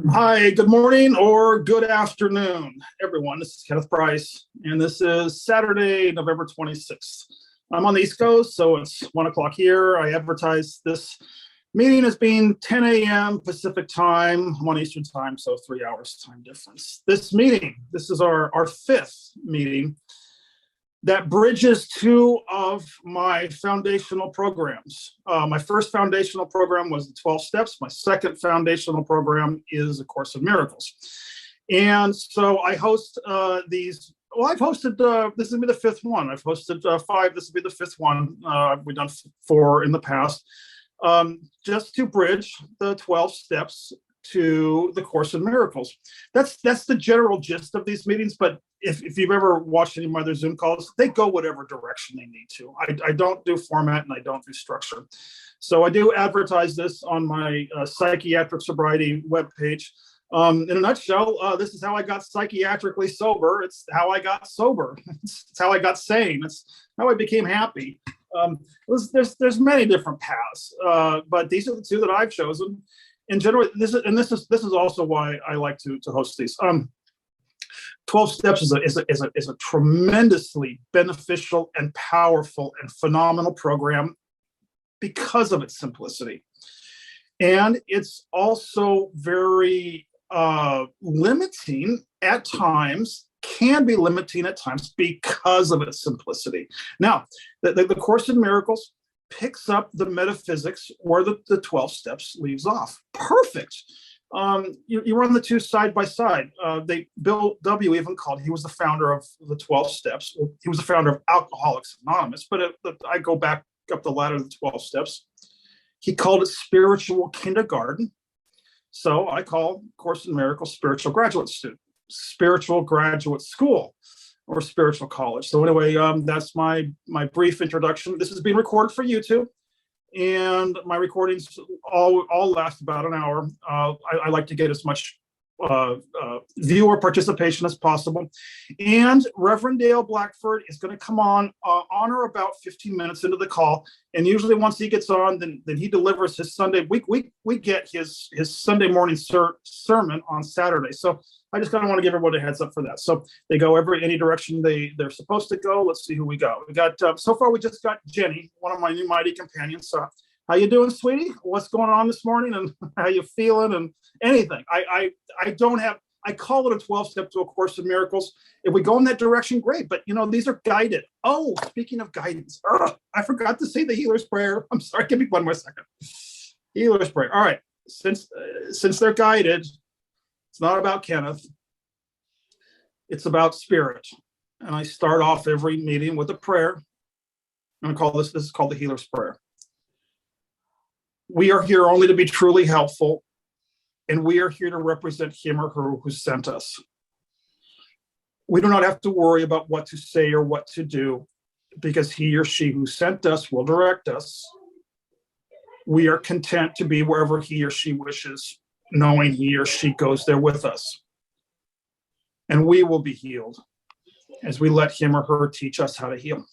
Hi, good morning or good afternoon, everyone. This is Kenneth Price, and this is Saturday, November 26th. I'm on the East Coast, so it's 1 o'clock here. I advertise this meeting as being 10 a.m. Pacific time. I'm on Eastern time, so 3 hours time difference. This is our fifth meeting that bridges two of my foundational programs. My first foundational program was the 12 Steps. My second foundational program is A Course in Miracles. And so I host these. Well, I've hosted, this will be the fifth one. I've hosted five, this will be the fifth one. We've done four in the past. Just to bridge the 12 steps to the Course in Miracles. That's the general gist of these meetings, but if you've ever watched any of my other Zoom calls, they go whatever direction they need to. I don't do format and I don't do structure. So I do advertise this on my psychiatric sobriety webpage. In a nutshell, this is how I got psychiatrically sober. It's how I got sober. It's how I got sane. It's how I became happy. There's many different paths, but these are the two that I've chosen. In general, this is also why I like to host these. 12 Steps is a tremendously beneficial and powerful and phenomenal program because of its simplicity, and it's also very limiting at times. Can be limiting at times because of its simplicity. Now, the Course in Miracles picks up the metaphysics where the 12 Steps leaves off. Perfect. You run the two side by side. Bill W. even called, he was the founder of the 12 Steps. He was the founder of Alcoholics Anonymous, but I go back up the ladder of the 12 Steps. He called it spiritual kindergarten. So I call Course in Miracles spiritual graduate school or spiritual college. So anyway, that's my brief introduction. This is being recorded for YouTube, and my recordings all last about an hour. I like to get as much viewer participation as possible. And Reverend Dale Blackford is going to come on or about 15 minutes into the call. And usually once he gets on, then he delivers his Sunday. We get his Sunday morning sermon on Saturday. So I just kind of want to give everybody a heads up for that. So they go any direction they're supposed to go. Let's see who we got. We got so far we just got Jenny, one of my new mighty companions. So how you doing, sweetie? What's going on this morning, and how you feeling, and anything? I call it a 12-step to A Course in Miracles. If we go in that direction, great. But these are guided. Oh, speaking of guidance, I forgot to say the healer's prayer. I'm sorry. Give me one more second. Healer's prayer. All right. Since they're guided, it's not about Kenneth. It's about spirit. And I start off every meeting with a prayer. I'm going to call this is called the healer's prayer. We are here only to be truly helpful, and we are here to represent him or her who sent us. We do not have to worry about what to say or what to do, because he or she who sent us will direct us. We are content to be wherever he or she wishes, knowing he or she goes there with us. And we will be healed as we let him or her teach us how to heal.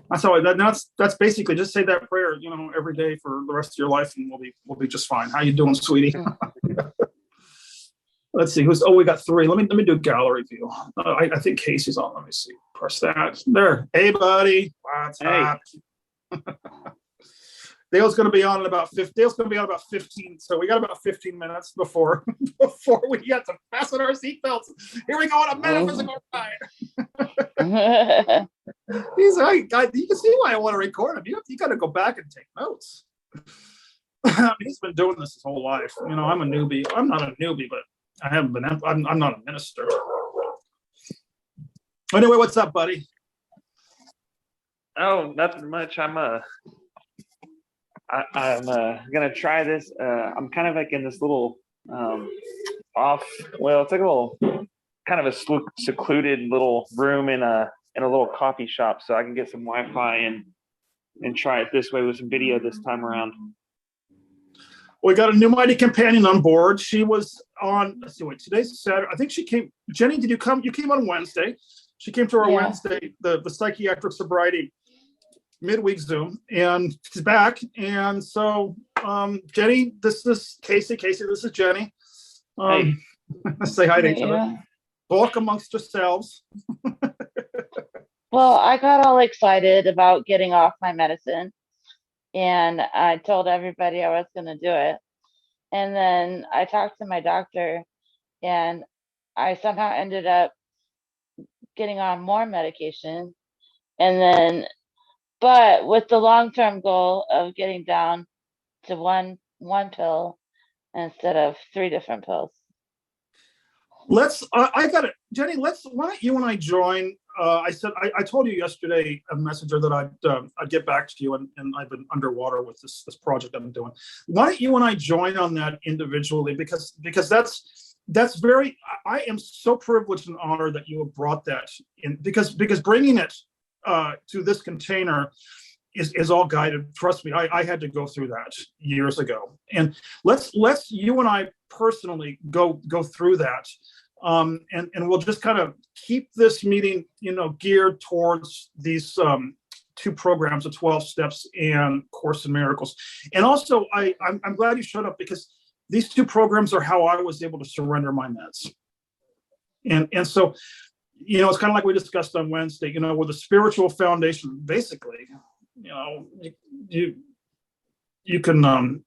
That's basically, just say that prayer, every day for the rest of your life, and we'll be just fine. How you doing, sweetie? Let's see we got three. Let me do gallery view. I think Casey's on. Let me see. Press that. There. Hey, buddy. What's up? Dale's going to be on in about 15. So we got about 15 minutes before we get to fasten our seatbelts. Here we go on a metaphysical ride. He's right. You can see why I want to record him. You got to go back and take notes. He's been doing this his whole life. I'm a newbie. I'm not a newbie, but I haven't been. I'm not a minister. Anyway, what's up, buddy? Oh, nothing much. I'm gonna try this. I'm kind of like in this little it's like a little kind of a secluded little room in a little coffee shop, so I can get some Wi-Fi and try it this way with some video this time around. We got a new mighty companion on board. She was on. Let's see. Today's Saturday. I think she came. Jenny, did you come? You came on Wednesday. She came to our Wednesday, the psychiatric sobriety midweek Zoom, and she's back. And so Jenny, this is Casey. Casey, this is Jenny. Hey. Say hi to each other. Yeah. Talk amongst yourselves. Well, I got all excited about getting off my medicine, and I told everybody I was going to do it. And then I talked to my doctor, and I somehow ended up getting on more medication. And then, but with the long-term goal of getting down to one pill instead of 3 different pills. I got it, Jenny. Why don't you and I join? I said I told you yesterday a messenger that I'd get back to you, and I've been underwater with this project I'm doing. Why don't you and I join on that individually? Because that's very. I am so privileged and honored that you have brought that in, because bringing it to this container is all guided. Trust me, I had to go through that years ago, and let's you and I personally go through that. And we'll just kind of keep this meeting, geared towards these 2 programs, the 12 Steps and Course in Miracles. And also, I'm glad you showed up, because these 2 programs are how I was able to surrender my meds. And so, it's kind of like we discussed on Wednesday, with the spiritual foundation, basically, you can,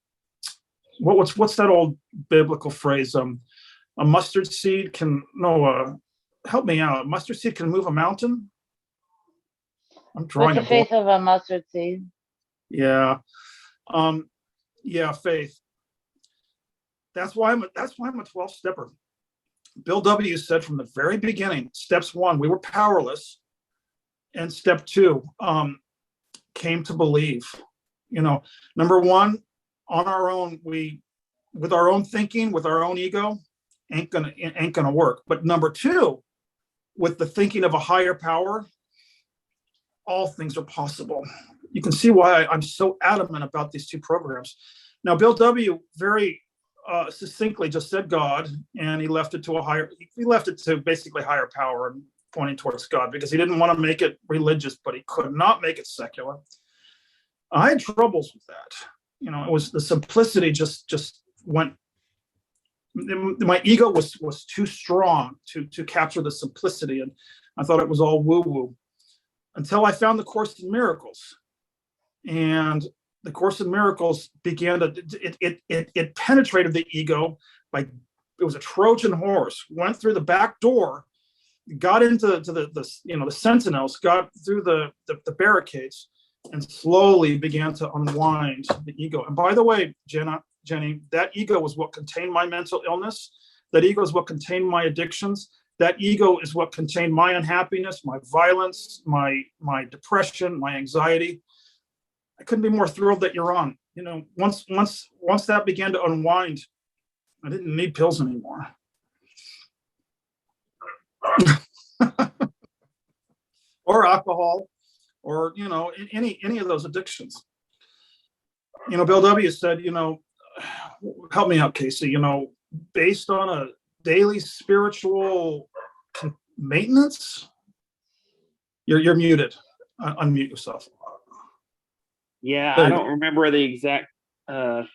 what's that old biblical phrase? A mustard seed can help me out. A mustard seed can move a mountain. I'm drawing with the faith of a mustard seed. Yeah, faith. That's why I'm a 12 stepper. Bill W. said from the very beginning, steps 1, we were powerless, and step 2, came to believe. Number 1, on our own, with our own thinking, with our own ego, ain't gonna work. But number 2, with the thinking of a higher power, all things are possible. You can see why I'm so adamant about these 2 programs. Now, Bill W. very succinctly just said God, and he left it to basically higher power and pointing towards God, because he didn't want to make it religious, but he could not make it secular. I had troubles with that. It was the simplicity just went. My ego was too strong to capture the simplicity, and I thought it was all woo-woo, until I found the Course in Miracles. And the Course in Miracles began to it penetrated the ego it was a Trojan horse, went through the back door, got into the sentinels, got through the barricades, and slowly began to unwind the ego. And by the way, Jenny, that ego was what contained my mental illness. That ego is what contained my addictions. That ego is what contained my unhappiness, my violence, my depression, my anxiety. I couldn't be more thrilled that you're on. Once that began to unwind, I didn't need pills anymore. Or alcohol, or any of those addictions. Bill W. said, help me out, Casey, based on a daily spiritual maintenance. You're muted. Unmute yourself. Yeah, I don't remember the exact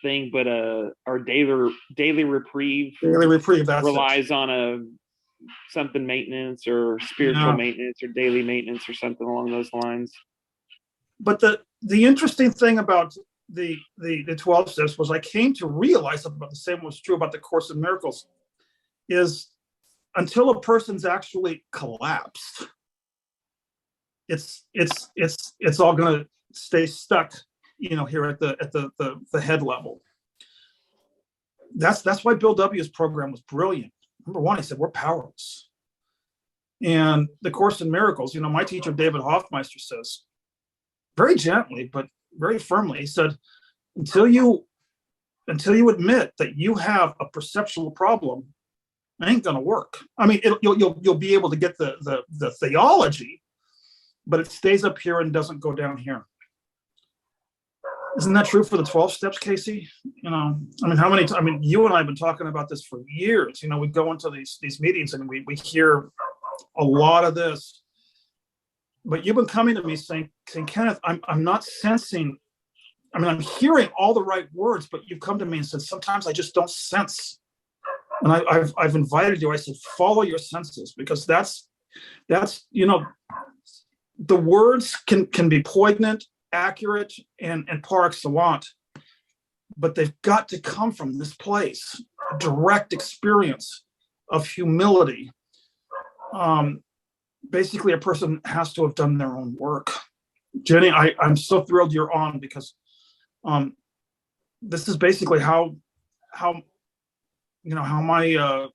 thing, but our daily reprieve relies on something maintenance, or spiritual maintenance, or daily maintenance, or something along those lines. But the interesting thing about the 12 steps was I came to realize about the same was true about the Course in Miracles, is until a person's actually collapsed, it's all going to stay stuck, here at the head level. That's why Bill W.'s program was brilliant. Number 1, he said, we're powerless. And the Course in Miracles, my teacher, David Hoffmeister, says, very gently, but very firmly, he said, until you admit that you have a perceptual problem, it ain't going to work. I mean, you'll be able to get the theology, but it stays up here and doesn't go down here. Isn't that true for the 12 steps, Casey? How many times? You and I have been talking about this for years. We go into these meetings and we hear a lot of this. But you've been coming to me saying, Kenneth, I'm not sensing I mean, I'm hearing all the right words, but you've come to me and said, sometimes I just don't sense. And I've invited you. I said, follow your senses, because that's, you know, the words can be poignant, accurate, and par excellence, but they've got to come from this place, a direct experience of humility. Basically, a person has to have done their own work. Jenny, I'm so thrilled you're on, because this is basically how my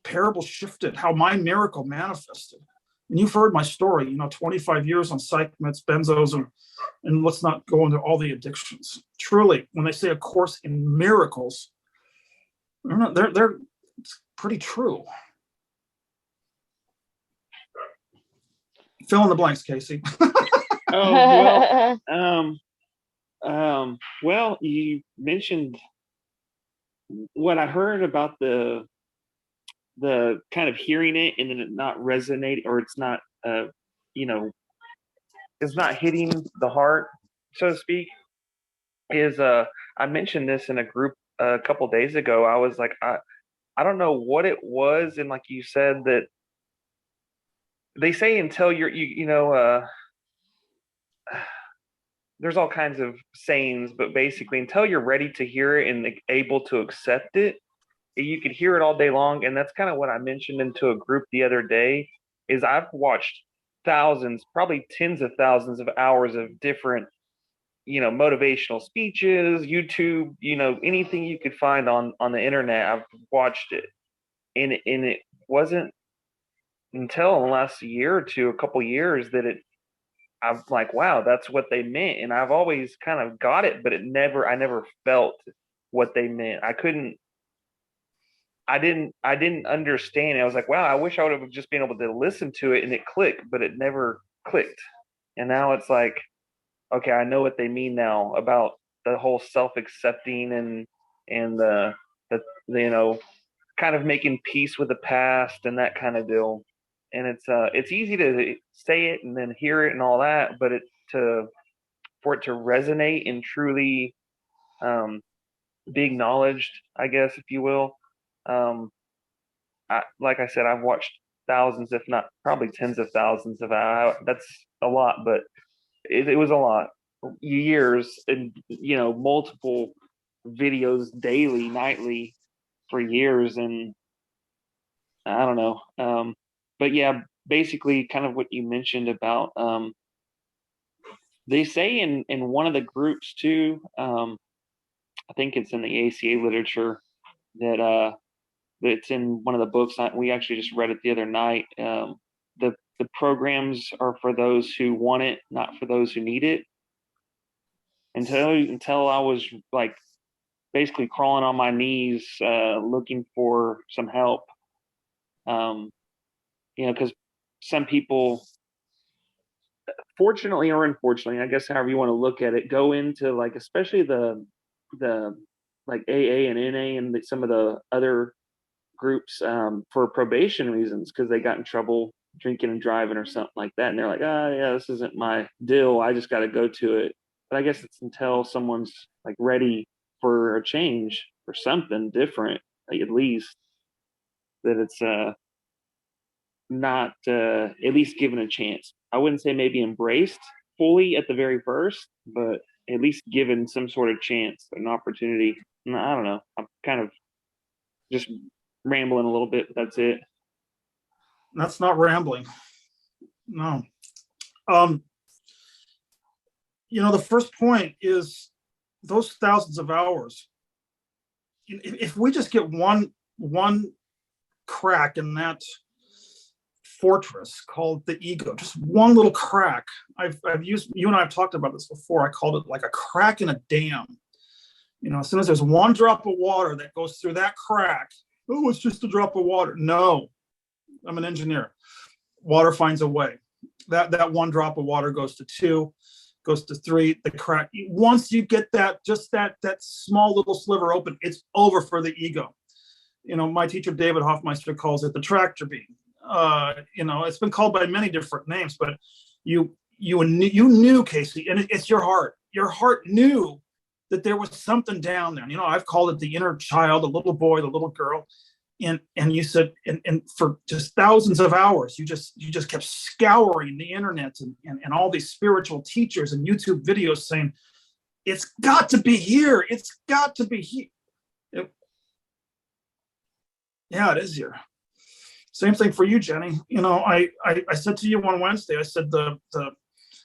parable shifted, how my miracle manifested. And you've heard my story, 25 years on psych meds, benzos, and let's not go into all the addictions. Truly, when they say a course in miracles, they're pretty true. Fill in the blanks, Casey. Oh, well, you mentioned what I heard about the kind of hearing it and then it not resonating, or it's not, it's not hitting the heart, so to speak, is I mentioned this in a group a couple days ago. I was like, I don't know what it was, and like you said, that they say until there's all kinds of sayings, but basically until you're ready to hear it and able to accept it, you could hear it all day long. And that's kind of what I mentioned into a group the other day, is I've watched thousands, probably tens of thousands of hours of different, motivational speeches, YouTube, anything you could find on the internet. I've watched it. And it wasn't until the last year or two, a couple years, that I'm like, wow, that's what they meant. And I've always kind of got it, but I never felt what they meant. I didn't understand. I was like, wow, I wish I would have just been able to listen to it and it clicked, but it never clicked. And now it's like, okay, I know what they mean now about the whole self-accepting and the kind of making peace with the past and that kind of deal. And it's easy to say it and then hear it and all that, but for it to resonate and truly be acknowledged, I guess, if you will. Like I said, I've watched thousands, if not probably tens of thousands of hours. That's a lot, but it was a lot. Years and multiple videos daily, nightly for years, and I don't know. But yeah, basically, kind of what you mentioned about. They say in one of the groups too. I think it's in the ACA literature that it's in one of the books. We actually just read it the other night. The programs are for those who want it, not for those who need it. Until I was like basically crawling on my knees, looking for some help. Because some people, fortunately or unfortunately, I guess however you want to look at it, go into like, especially the like AA and NA and some of the other groups for probation reasons, because they got in trouble drinking and driving or something like that, and they're like, yeah, this isn't my deal, I just got to go to it. But I guess it's until someone's like ready for a change or something different, like, at least, that it's not at least given a chance. I wouldn't say maybe embraced fully at the very first, but at least given some sort of chance, an opportunity. I don't know. I'm kind of just rambling a little bit, but that's it. That's not rambling. No. The first point is those thousands of hours. If we just get one crack in that fortress called the ego, just one little crack. I've used, you and I have talked about this before. I called it like a crack in a dam. As soon as there's one drop of water that goes through that crack, oh, it's just a drop of water. No, I'm an engineer. Water finds a way. That one drop of water goes to 2, goes to 3. The crack. Once you get that small little sliver open, it's over for the ego. My teacher David Hoffmeister calls it the tractor beam. It's been called by many different names, but you knew, Casey, and it's your heart. your heart knew that there was something down there. And, I've called it the inner child, the little boy, the little girl. And you said, and for just thousands of hours, you just kept scouring the internet and all these spiritual teachers and YouTube videos saying, it's got to be here. It's got to be here. Yeah, it is here. Same thing for you, Jenny. I said to you on Wednesday, I said the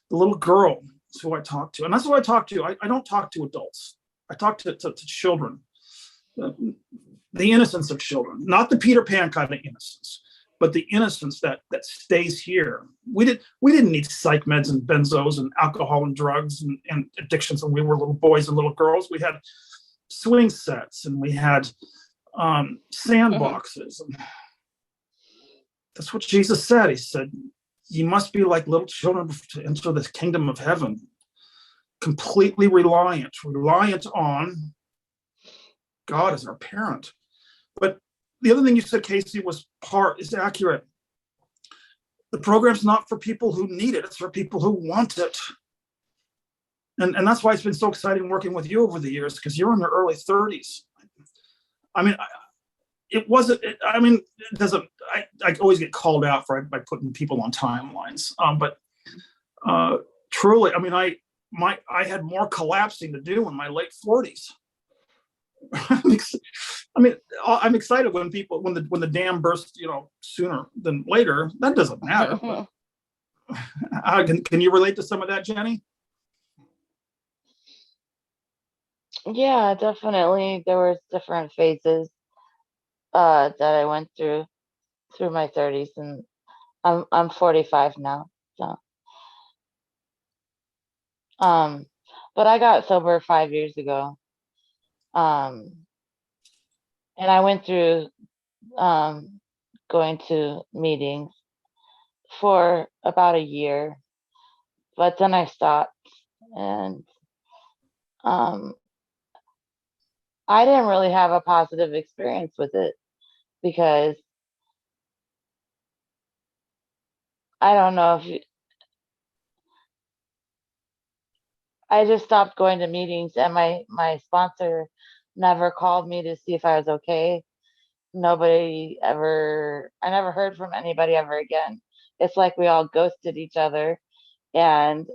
little girl is who I talk to. And that's who I talk to. I don't talk to adults. I talk to children. The innocence of children, not the Peter Pan kind of innocence, but the innocence that stays here. We didn't need psych meds and benzos and alcohol and drugs and addictions when we were little boys and little girls. We had swing sets and we had sandboxes. And that's what Jesus said. He said, you must be like little children to enter the kingdom of heaven. Completely reliant on God as our parent. But the other thing you said, Casey, is accurate. The program's not for people who need it. It's for people who want it. And that's why it's been so exciting working with you over the years, because you're in your early 30s. I mean, it doesn't, I always get called out by putting people on timelines. But truly, I mean, I had more collapsing to do in my late 40s. I mean, I'm excited when the dam bursts, sooner than later. That doesn't matter. Can you relate to some of that, Jenny? Yeah, definitely. There was different phases that I went through my 30s, and I'm 45 now. So, but I got sober 5 years ago. And I went through going to meetings for about a year, but then I stopped, and I didn't really have a positive experience with it, because I don't know if I just stopped going to meetings, and my sponsor never called me to see if I was okay. I never heard from anybody ever again. It's like we all ghosted each other. And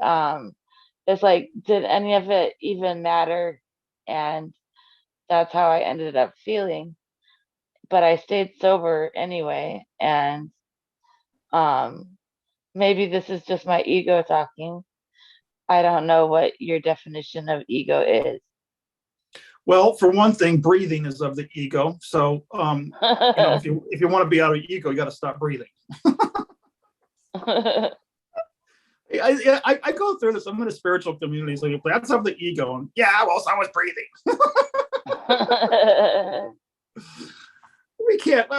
it's like, did any of it even matter? And that's how I ended up feeling. But I stayed sober anyway. And maybe this is just my ego talking. I don't know what your definition of ego is. Well, for one thing, breathing is of the ego. So, if you want to be out of ego, you got to stop breathing. I go through this. I'm in a spiritual community, so that's of the ego. And yeah, well, so I was breathing. We can't.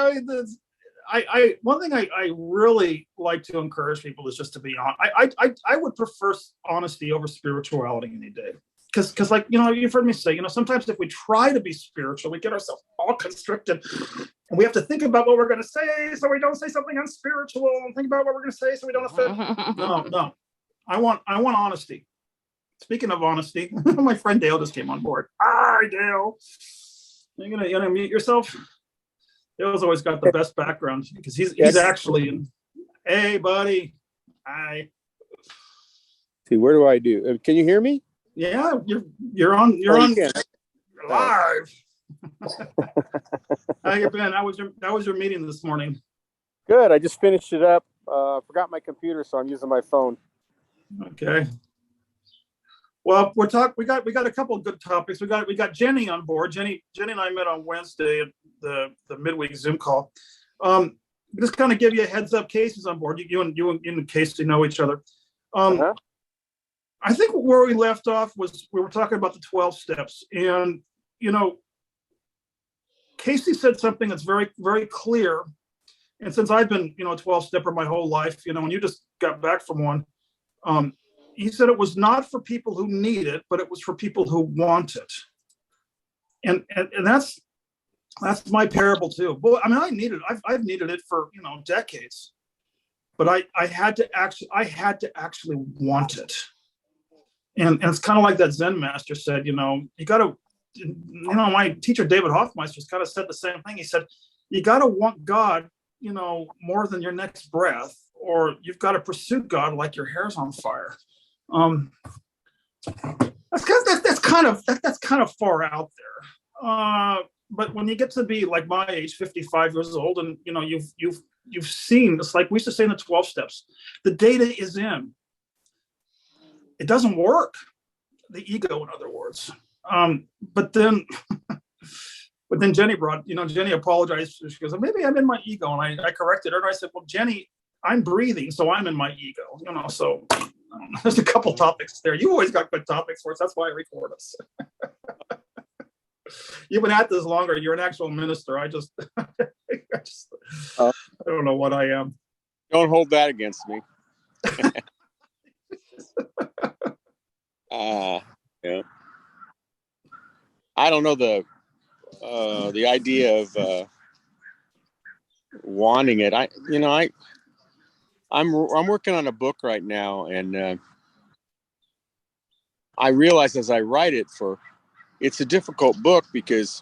One thing I really like to encourage people is just to be honest. I would prefer honesty over spirituality any day. Because like, you've heard me say, sometimes if we try to be spiritual, we get ourselves all constricted, and we have to think about what we're going to say so we don't say something unspiritual, and think about what we're going to say so we don't offend. No. I want honesty. Speaking of honesty, my friend Dale just came on board. Hi, Dale. You gonna mute yourself? Dale's always got the best background, because he's actually in. Hey, buddy. Hi. See, where do I do? Can you hear me? Yeah, you're on. You're live. How you been? How was your meeting this morning? Good. I just finished it up. Forgot my computer, so I'm using my phone. Okay. Well, We got a couple of good topics. We got Jenny on board. Jenny and I met on Wednesday at the midweek Zoom call. Just kind of give you a heads up. Casey's on board. You and Casey know each other. I think where we left off was we were talking about the 12 steps, and Casey said something that's very, very clear. And since I've been, a 12-stepper my whole life, when you just got back from one, he said it was not for people who need it, but it was for people who want it. And that's my parable too. But I mean, I needed it. I've needed it for decades, but I had to actually want it. And it's kind of like that Zen master said, you got to, my teacher, David Hoffmeister, kind of said the same thing. He said, you got to want God, more than your next breath, or you've got to pursue God like your hair's on fire. That's kind of far out there. But when you get to be like my age, 55 years old, and you've seen, it's like we used to say in the 12 steps, the data is in. It doesn't work. The ego, in other words. But then Jenny Jenny apologized. She goes, maybe I'm in my ego. And I corrected her. And I said, well, Jenny, I'm breathing, so I'm in my ego. So there's a couple topics there. You always got good topics for us. That's why I record us. You've been at this longer. You're an actual minister. I don't know what I am. Don't hold that against me. Yeah. I don't know the idea of wanting it. I'm working on a book right now, and I realize as I write it, it's a difficult book because,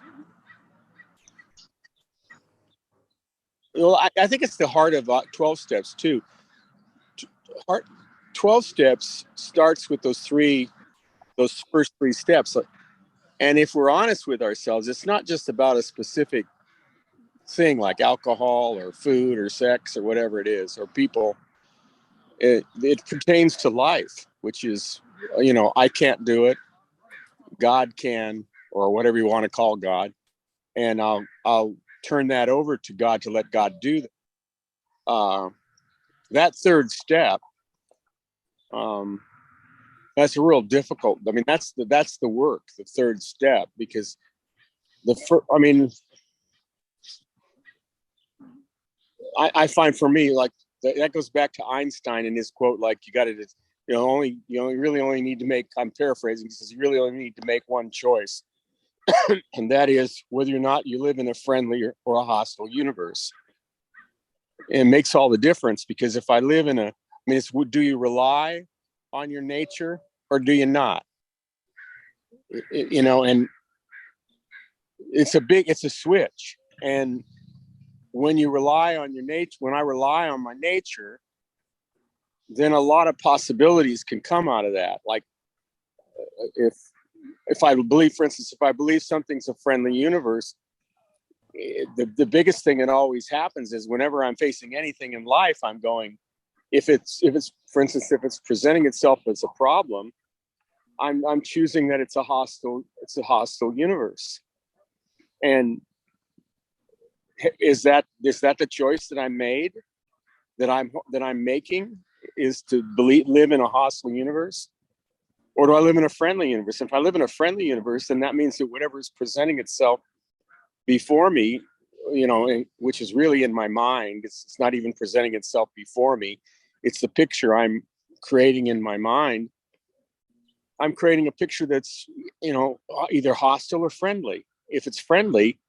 I think it's the heart of 12 steps too. 12 steps starts with those first three steps. And if we're honest with ourselves, it's not just about a specific thing like alcohol or food or sex or whatever it is, or people. It pertains to life, which is, I can't do it. God can, or whatever you want to call God. And I'll turn that over to God to let God do that. That third step, that's a real difficult. I mean, that's the work, the third step, because I find for me, like, that goes back to Einstein and his quote, like, you got to, really only need to make, I'm paraphrasing, he says, you really only need to make one choice. And that is whether or not you live in a friendly or a hostile universe. It makes all the difference, because if I live in do you rely on your nature or do you not? And it's a switch. And when you rely on your nature, when I rely on my nature, then a lot of possibilities can come out of that. Like if I believe, for instance, if I believe something's a friendly universe, the biggest thing that always happens is whenever I'm facing anything in life, I'm going, if it's for instance, if it's presenting itself as a problem, I'm choosing that it's a hostile universe. And is that the choice that I made, that I'm making, is to live in a hostile universe? Or do I live in a friendly universe? If I live in a friendly universe, then that means that whatever is presenting itself before me, which is really in my mind, it's not even presenting itself before me. It's the picture I'm creating in my mind. I'm creating a picture that's, either hostile or friendly. If it's friendly,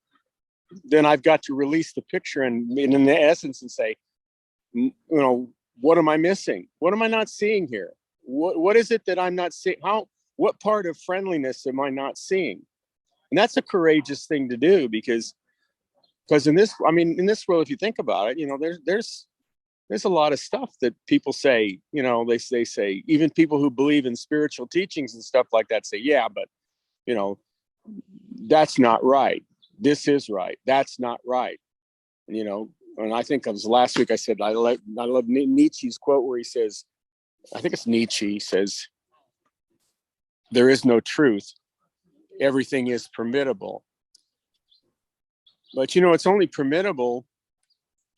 then I've got to release the picture and in the essence and say, what am I missing? What am I not seeing here? What is it that I'm not seeing? What part of friendliness am I not seeing? And that's a courageous thing to do, because in this world, if you think about it, there's a lot of stuff that people say, they say, even people who believe in spiritual teachings and stuff like that say, yeah, but, that's not right. This is right. That's not right. And I think it was last week I said, I love Nietzsche's quote where he says, I think it's Nietzsche, he says, there is no truth. Everything is permittable. But, it's only permittable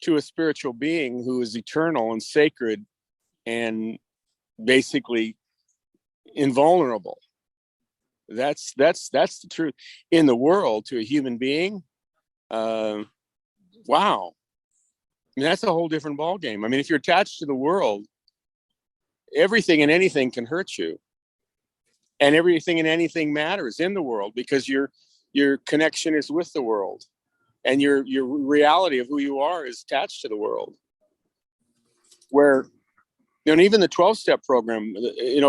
to a spiritual being who is eternal and sacred and basically invulnerable. That's the truth. In the world, to a human being, wow. I mean, that's a whole different ballgame. I mean, if you're attached to the world, everything and anything can hurt you. And everything and anything matters in the world, because your connection is with the world. And your reality of who you are is attached to the world. Where And even the 12-step program,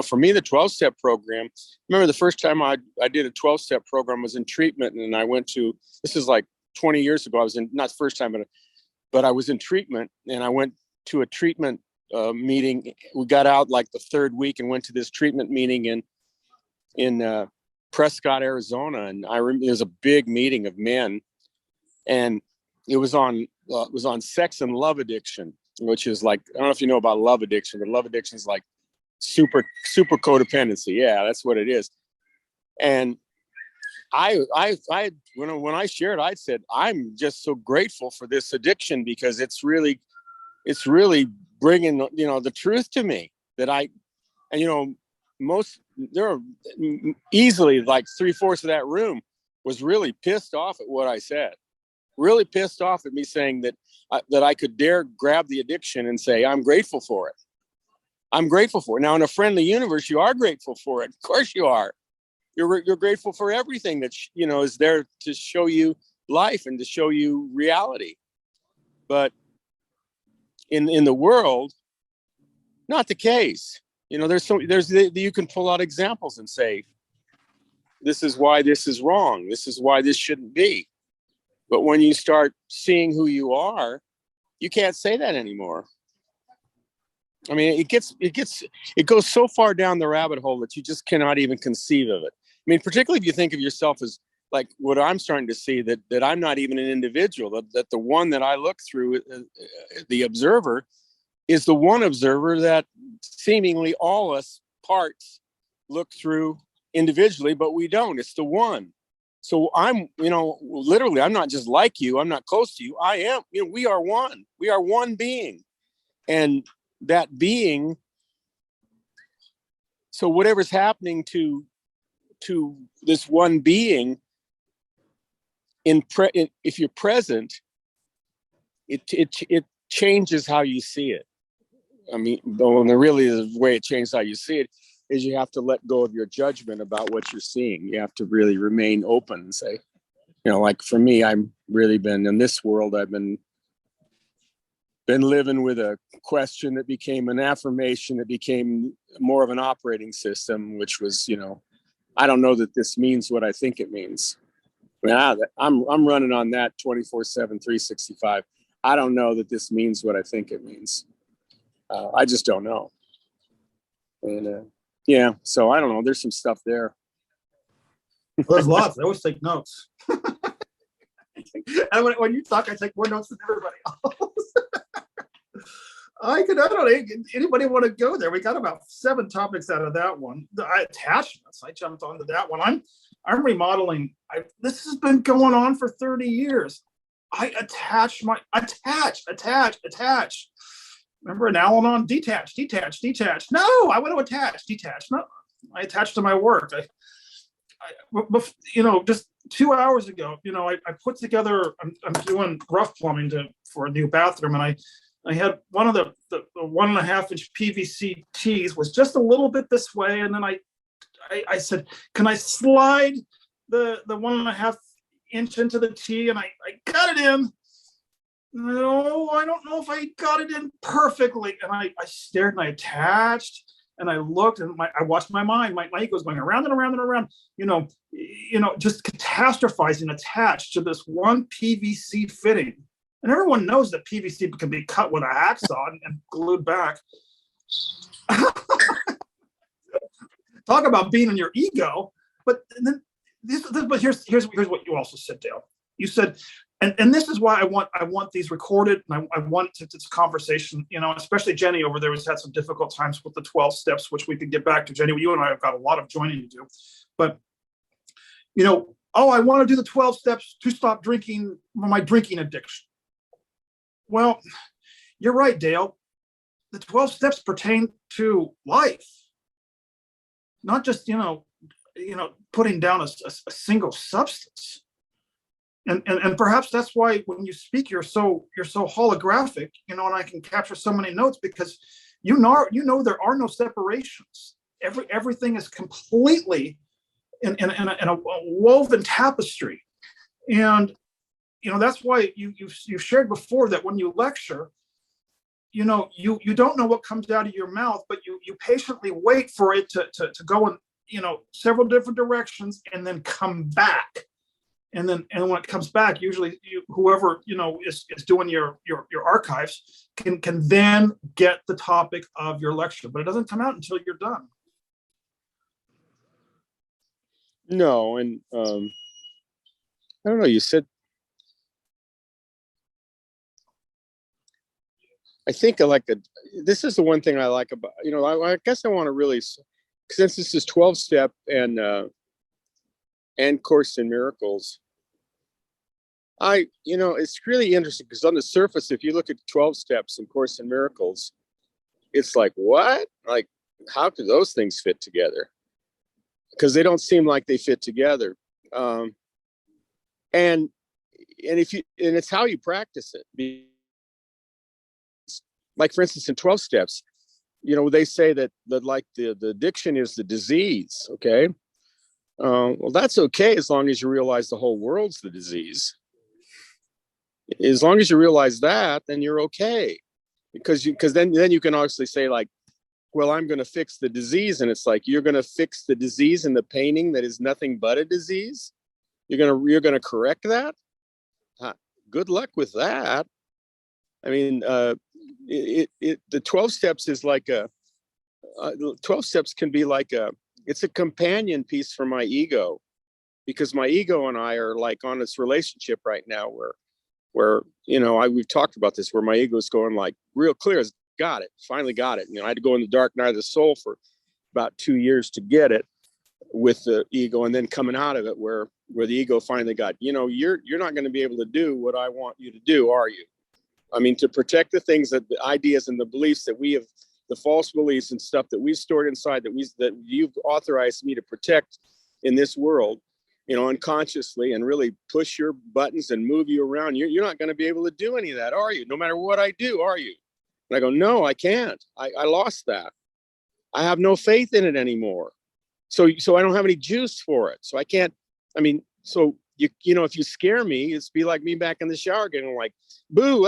for me, the 12-step program, remember the first time I did a 12-step program was in treatment, and I went to, this is like 20 years ago. I was in, not the first time, but I was in treatment, and I went to a treatment meeting. We got out like the third week and went to this treatment meeting in Prescott, Arizona. And I remember there was a big meeting of men, and it was on sex and love addiction, which is like, I don't know if you know about love addiction, but love addiction is like super codependency. Yeah, that's what it is. And when I shared, I said, I'm just so grateful for this addiction, because it's really bringing, the truth to me that there are easily like 3/4 of that room was really pissed off at what I said, really pissed off at me saying that I could dare grab the addiction and say, I'm grateful for it. I'm grateful for it. Now, in a friendly universe, you are grateful for it. Of course you are. You're grateful for everything that, is there to show you life and to show you reality. But in the world, not the case. You can pull out examples and say, this is why this is wrong. This is why this shouldn't be. But when you start seeing who you are, you can't say that anymore. I mean, it goes so far down the rabbit hole that you just cannot even conceive of it. I mean, particularly if you think of yourself as like what I'm starting to see, that I'm not even an individual, that the one that I look through, the observer, is the one observer that seemingly all us parts look through individually, but we don't. It's the one. So I'm, literally, I'm not just like you. I'm not close to you. I am, we are one. We are one being. And that being, so whatever's happening to this one being, if you're present, it changes how you see it. I mean, though, really the way it changes how you see it is you have to let go of your judgment about what you're seeing. You have to really remain open and say, like for me, I'm really been in this world. I've been living with a question that became an affirmation, that became more of an operating system, which was, I don't know that this means what I think it means. I mean, I'm running on that 24/7, 365. I don't know that this means what I think it means. I just don't know. And yeah, so I don't know. There's some stuff there. Well, there's lots. I always take notes. And when you talk, I take more notes than everybody else. I don't know. Anybody want to go there? We got about 7 topics out of that one. The attachments. I jumped onto that one. I'm remodeling. This has been going on for 30 years. I attach. Remember an Al-Anon? Detach. No, I want to attach. Detach. No, I attach to my work. Just 2 hours ago, I put together. I'm doing rough plumbing for a new bathroom, and I had one of the 1.5 inch PVC tees was just a little bit this way, and then I said, can I slide the 1.5 inch into the tee, and I got it in. No, I don't know if I got it in perfectly. And I stared and I attached and I looked and I watched my mind. My ego's going around and around and around, just catastrophizing attached to this one PVC fitting. And everyone knows that PVC can be cut with a hacksaw and glued back. Talk about being in your ego. But then here's what you also said, Dale. You said, and this is why I want these recorded, and I want this conversation, especially Jenny over there has had some difficult times with the 12 steps, which we could get back to. Jenny, you and I have got a lot of joining to do. But, I want to do the 12 steps to stop drinking, my drinking addiction. Well, you're right, Dale. The 12 steps pertain to life, not just, putting down a single substance. And perhaps that's why when you speak, you're so holographic, and I can capture so many notes because there are no separations. Everything is completely in a woven tapestry, and that's why you shared before that when you lecture, you don't know what comes out of your mouth, but you patiently wait for it to go in, several different directions and then come back. And when it comes back, usually whoever is doing your archives can then get the topic of your lecture, but it doesn't come out until you're done. No, and I don't know. You said, I think this is the one thing I like about, I guess I want to really, since this is 12-step and Course in Miracles, it's really interesting because on the surface, if you look at 12 steps and Course in Miracles, it's like, what? Like, how could those things fit together? Because they don't seem like they fit together. And it's how you practice it. Like, for instance, in 12 steps, they say that like the addiction is the disease. Okay. Well, that's okay as long as you realize the whole world's the disease. As long as you realize that, then you're okay. Because then you can obviously say, like, well, I'm going to fix the disease. And it's like, you're going to fix the disease and the painting that is nothing but a disease. You're going to correct that. Good luck with that. I mean, the 12 steps is like 12 steps can be like it's a companion piece for my ego, because my ego and I are like on this relationship right now where we've talked about this, where my ego is going like real clear as got it, finally got it. I had to go in the dark night of the soul for about 2 years to get it with the ego, and then coming out of it where the ego finally got, you're not going to be able to do what I want you to do, are you? I mean, to protect the things, that the ideas and the beliefs that we have, the false beliefs and stuff that we've stored inside, that you've authorized me to protect in this world, unconsciously, and really push your buttons and move you around. You're not going to be able to do any of that, are you? No matter what I do, are you? And I go, no, I can't. I lost that. I have no faith in it anymore. So I don't have any juice for it. So I can't. I mean, so if you scare me, it's be like me back in the shower getting like, boo,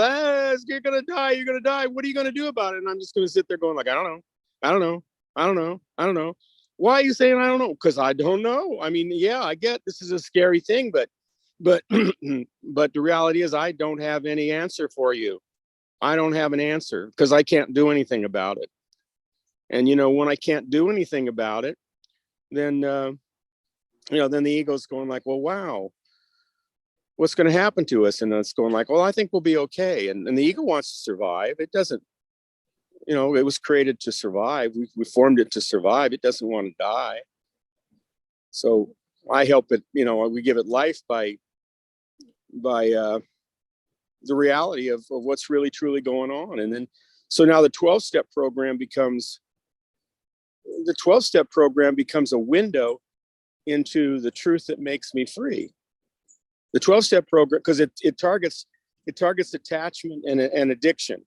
you're gonna die. You're gonna die. What are you gonna do about it? And I'm just gonna sit there going like, I don't know. Why are you saying I don't know? Because I don't know. I mean, yeah, I get this is a scary thing, but but the reality is I don't have any answer for you. I don't have an answer because I can't do anything about it. And when I can't do anything about it, then then the ego's going like, well, wow, what's going to happen to us? And it's going like, well, I think we'll be okay. And the ego wants to survive. It doesn't, it was created to survive. We formed it to survive. It doesn't want to die. So I help it, we give it life by the reality of what's really truly going on. And then, so now the 12-step program becomes a window into the truth that makes me free. The 12-step program, because it targets attachment and addiction.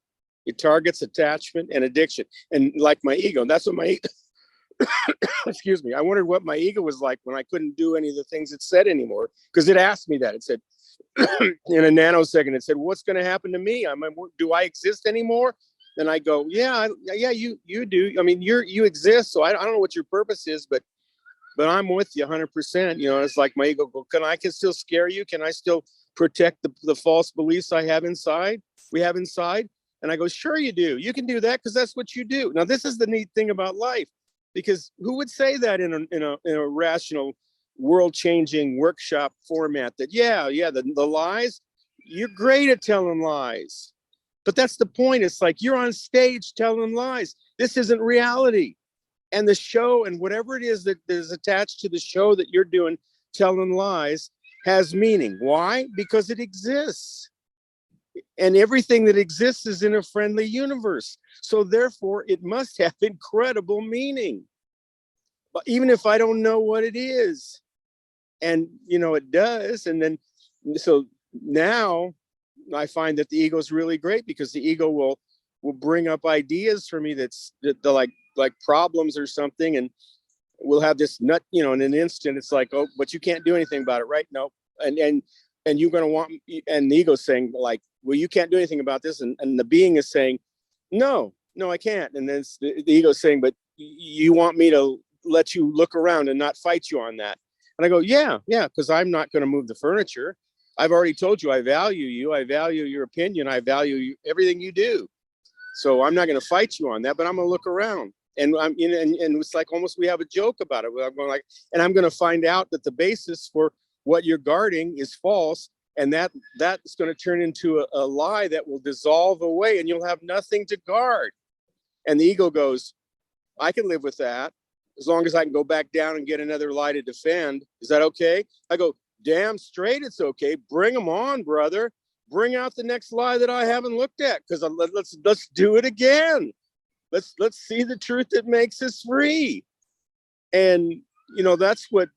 It targets attachment and addiction. And like my ego, and that's what my excuse me, I wondered what my ego was like when I couldn't do any of the things it said anymore, because it asked me that. It said, in a nanosecond, it said, what's going to happen to me? Do I exist anymore? And I go, yeah, you do. I mean, you exist. So I don't know what your purpose is, but I'm with you 100%. It's like my ego go, I can still scare you. Can I still protect the false beliefs we have inside? And I go, sure you do. You can do that because that's what you do. Now, this is the neat thing about life, because who would say that in a rational, world-changing workshop format that, the lies, you're great at telling lies. But that's the point. It's like you're on stage telling lies. This isn't reality. And the show and whatever it is that is attached to the show that you're doing, telling lies, has meaning. Why? Because it exists. And everything that exists is in a friendly universe. So therefore, it must have incredible meaning. But even if I don't know what it is. And, it does. And then, so now I find that the ego is really great, because the ego will bring up ideas for me that like problems or something, and we'll have this nut, in an instant. It's like, oh, but you can't do anything about it, right? No. And you're going to want, and the ego's saying like, well, you can't do anything about this. And the being is saying, no, I can't. And then the ego saying, but you want me to let you look around and not fight you on that? And I go, yeah, because I'm not going to move the furniture. I've already told you I value you. I value your opinion. I value everything you do. So I'm not going to fight you on that, but I'm going to look around. And I'm and it's like almost we have a joke about it. I'm going like, and I'm going to find out that the basis for what you're guarding is false, and that's going to turn into a lie that will dissolve away, and you'll have nothing to guard. And the ego goes, I can live with that as long as I can go back down and get another lie to defend. Is that okay? I go, damn straight, it's okay. Bring them on, brother. Bring out the next lie that I haven't looked at, because let's do it again. Let's see the truth that makes us free. And that's what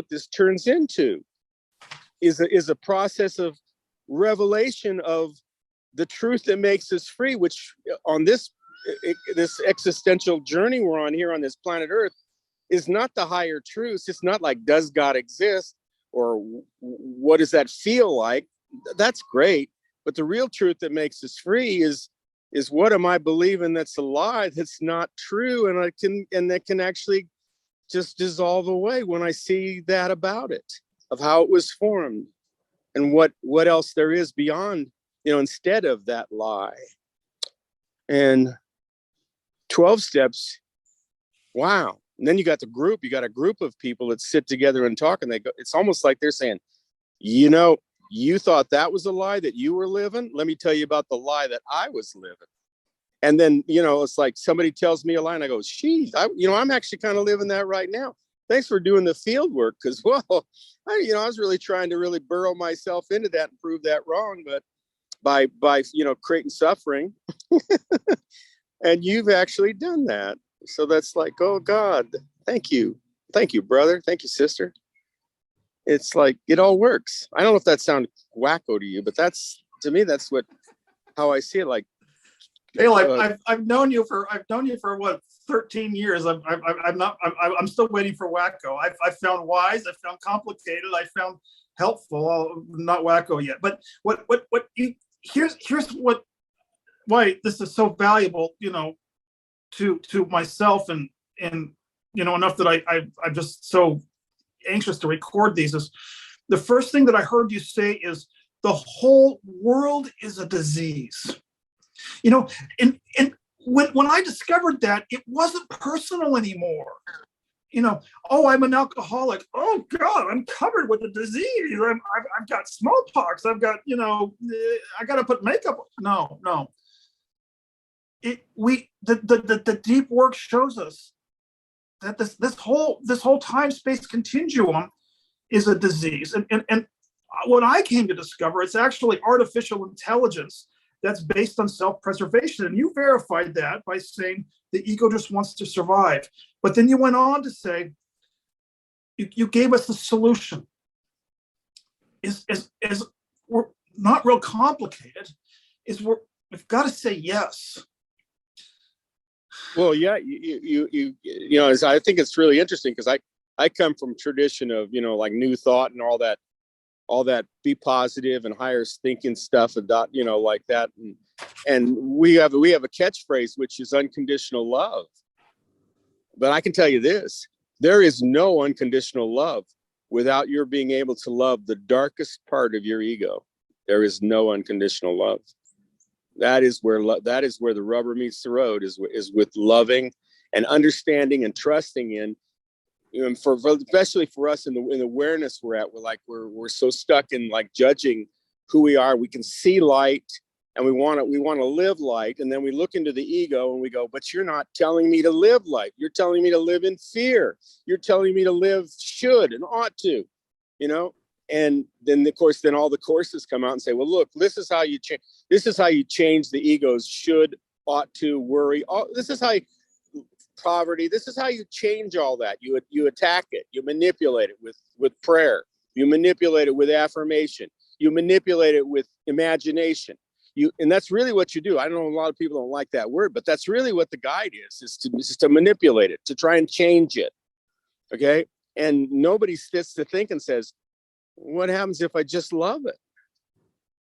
this turns into, is a process of revelation of the truth that makes us free, which on this existential journey we're on here on this planet Earth is not the higher truths. It's not like, does God exist, or what does that feel like? That's great, but the real truth that makes us free is what am I believing that's a lie, that's not true, and that can actually just dissolve away when I see that about it, of how it was formed, and what else there is beyond, instead of that lie. And 12 steps, wow. And then you got a group of people that sit together and talk, and it's almost like they're saying, you thought that was a lie that you were living? Let me tell you about the lie that I was living. And then, it's like somebody tells me a lie and I go, geez, I'm actually kind of living that right now. Thanks for doing the field work. Because, I was really trying to really burrow myself into that and prove that wrong. But by creating suffering, and you've actually done that. So that's like, oh God, thank you. Thank you, brother. Thank you, sister. It's like, it all works. I don't know if that sounded wacko to you, but to me, that's how I see it. Like, Dale, I've known you for what, 13 years. I'm still waiting for wacko. I found wise. I found complicated. I found helpful. Not wacko yet. But here's why this is so valuable, to myself and enough that I'm just so anxious to record these. Is the first thing that I heard you say is the whole world is a disease. And when I discovered that, it wasn't personal anymore. Oh, I'm an alcoholic. Oh God, I'm covered with a disease. I've got smallpox. I've got, I got to put makeup. No. The deep work shows us that this whole time space continuum is a disease, and what I came to discover, it's actually artificial intelligence that's based on self-preservation. And you verified that by saying the ego just wants to survive. But then you went on to say, you gave us the solution. Is we're not real complicated, we've got to say yes. Well, yeah, I think it's really interesting, because I come from tradition of, like New Thought and all that be positive and higher thinking stuff, and like that. And we have a catchphrase, which is unconditional love. But I can tell you this, there is no unconditional love without your being able to love the darkest part of your ego. There is no unconditional love. That is where the rubber meets the road, is with loving and understanding and trusting in. Especially for us in the awareness we're at, we're so stuck in like judging who we are. We can see light, and we want to live light, and then we look into the ego and we go, but you're not telling me to live light. You're telling me to live in fear. You're telling me to live should and ought to, And then of course, all the courses come out and say, well, look, this is how you change. This is how you change the ego's should, ought to, worry. This is how poverty. This is how you change all that. You attack it. You manipulate it with prayer. You manipulate it with affirmation. You manipulate it with imagination. And that's really what you do. I know a lot of people don't like that word, but that's really what the guide is to manipulate it, to try and change it. Okay. And nobody sits to think and says, what happens if I just love it?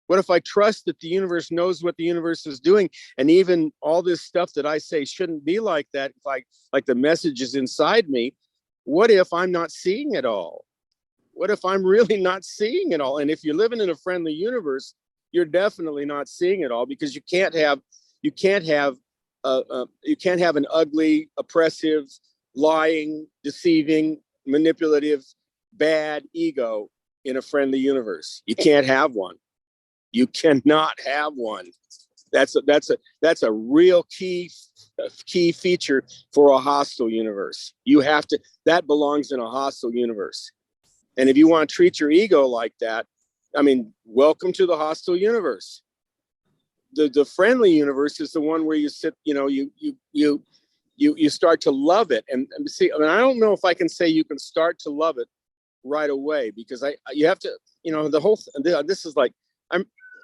What if I trust that the universe knows what the universe is doing? And even all this stuff that I say shouldn't be like that, like the message is inside me. What if I'm not seeing it all? What if I'm really not seeing it all? And if you're living in a friendly universe, you're definitely not seeing it all, because you can't have an ugly, oppressive, lying, deceiving, manipulative, bad ego in a friendly universe. You can't have one. You cannot have one. That's a real key feature for a hostile universe. You have to, that belongs in a hostile universe. And if you want to treat your ego like that, I mean, welcome to the hostile universe. The friendly universe is the one where you sit, you start to love it. And see, I mean, I don't know if I can say you can start to love it right away, because you have to, this is like,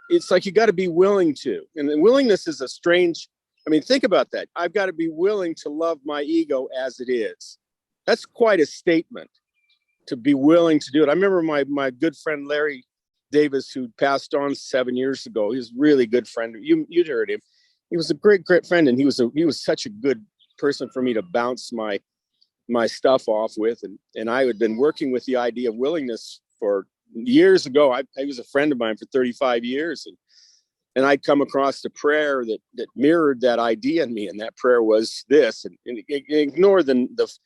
it's like you got to be willing to. And willingness is a strange, I mean, think about that. I've got to be willing to love my ego as it is. That's quite a statement, to be willing to do it. I remember my good friend Larry Davis, who passed on 7 years ago. He was a really good friend. You'd heard him. He was a great friend, and he was such a good person for me to bounce my stuff off with. And I had been working with the idea of willingness for years ago. I was a friend of mine for 35 years, and I'd come across a prayer that mirrored that idea in me, and that prayer was this. And ignore the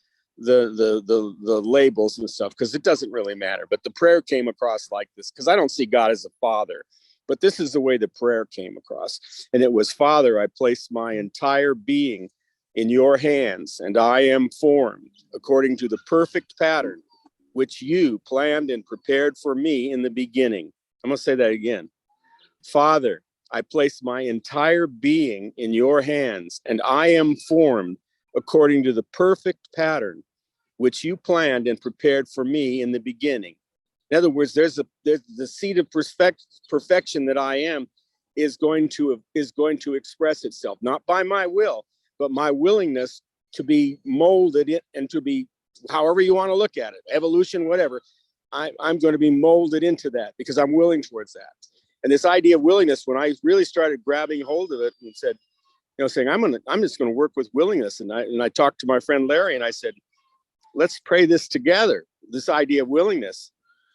labels and stuff, because it doesn't really matter. But the prayer came across like this, because I don't see God as a father, but this is the way the prayer came across. And it was, Father, I place my entire being in your hands, and I am formed according to the perfect pattern which you planned and prepared for me in the beginning. I'm going to say that again. Father, I place my entire being in your hands, and I am formed according to the perfect pattern which you planned and prepared for me in the beginning. In other words, there's the seed of perfection that I am is going to express itself, not by my will, but my willingness to be molded in, and to be, however you want to look at it, evolution, whatever. I'm going to be molded into that, because I'm willing towards that. And this idea of willingness, when I really started grabbing hold of it and said, saying I'm just going to work with willingness. And I talked to my friend Larry, and I said, let's pray this together, this idea of willingness.